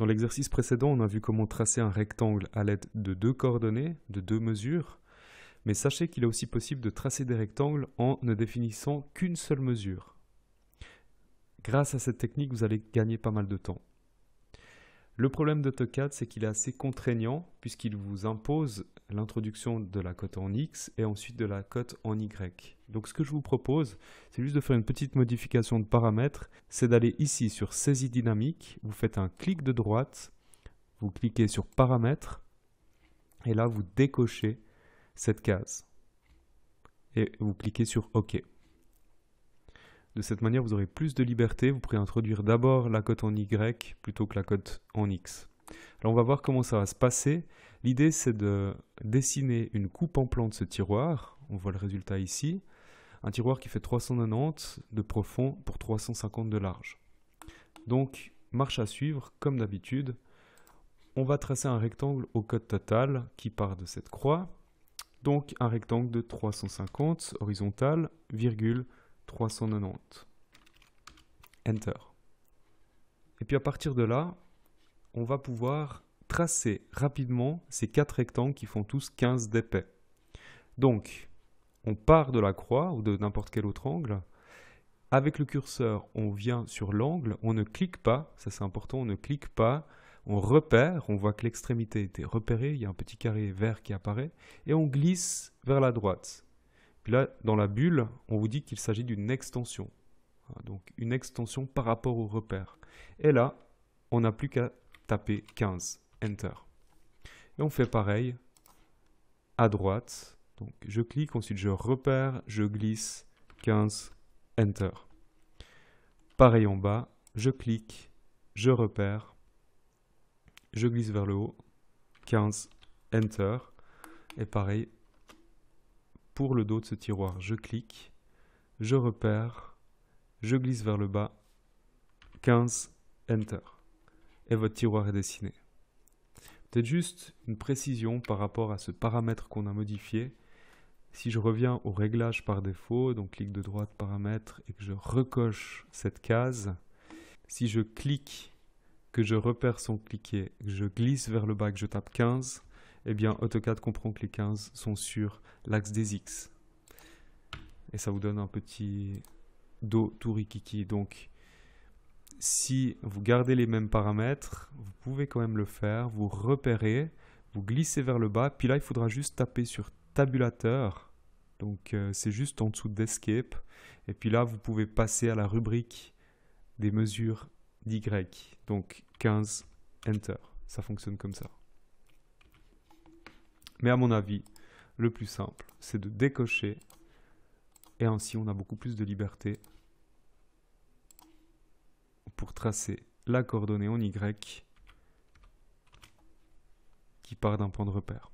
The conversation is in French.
Dans l'exercice précédent, on a vu comment tracer un rectangle à l'aide de deux coordonnées, de deux mesures, mais sachez qu'il est aussi possible de tracer des rectangles en ne définissant qu'une seule mesure. Grâce à cette technique, vous allez gagner pas mal de temps. Le problème d'AutoCAD, c'est qu'il est assez contraignant puisqu'il vous impose l'introduction de la cote en X et ensuite de la cote en Y. Donc ce que je vous propose, c'est juste de faire une petite modification de paramètres, c'est d'aller ici sur Saisie dynamique, vous faites un clic de droite, vous cliquez sur Paramètres et là vous décochez cette case et vous cliquez sur OK. De cette manière, vous aurez plus de liberté. Vous pourrez introduire d'abord la cote en Y plutôt que la cote en X. Alors, on va voir comment ça va se passer. L'idée, c'est de dessiner une coupe en plan de ce tiroir. On voit le résultat ici. Un tiroir qui fait 390 de profond pour 350 de large. Donc, marche à suivre, comme d'habitude. On va tracer un rectangle au code total qui part de cette croix. Donc, un rectangle de 350 horizontal, virgule, 390. Enter. Et puis à partir de là, on va pouvoir tracer rapidement ces quatre rectangles qui font tous 15 d'épais. Donc, on part de la croix ou de n'importe quel autre angle. Avec le curseur, on vient sur l'angle, on ne clique pas, ça c'est important, on ne clique pas, on repère, on voit que l'extrémité a été repérée, il y a un petit carré vert qui apparaît, et on glisse vers la droite. Puis là, dans la bulle, on vous dit qu'il s'agit d'une extension. Donc une extension par rapport au repère. Et là, on n'a plus qu'à taper 15, Enter. Et on fait pareil à droite. Donc je clique, ensuite je repère, je glisse, 15, Enter. Pareil en bas, je clique, je repère, je glisse vers le haut, 15, Enter. Et pareil, pour le dos de ce tiroir, je clique, je repère, je glisse vers le bas, 15, Enter. Et votre tiroir est dessiné. Peut-être juste une précision par rapport à ce paramètre qu'on a modifié. Si je reviens au réglage par défaut, donc clic de droite, paramètres, et que je recoche cette case, si je clique, que je repère sans cliquer, que je glisse vers le bas, que je tape 15, eh bien AutoCAD comprend que les 15 sont sur l'axe des X. Et ça vous donne un petit dos tout rikiki. Donc, si vous gardez les mêmes paramètres, vous pouvez quand même le faire. Vous repérez, vous glissez vers le bas, puis là, il faudra juste taper sur tabulateur. Donc, c'est juste en dessous d'Escape. Et puis là, vous pouvez passer à la rubrique des mesures d'Y. Donc, 15, Enter. Ça fonctionne comme ça. Mais à mon avis, le plus simple, c'est de décocher. Et ainsi, on a beaucoup plus de liberté pour tracer la coordonnée en Y qui part d'un point de repère.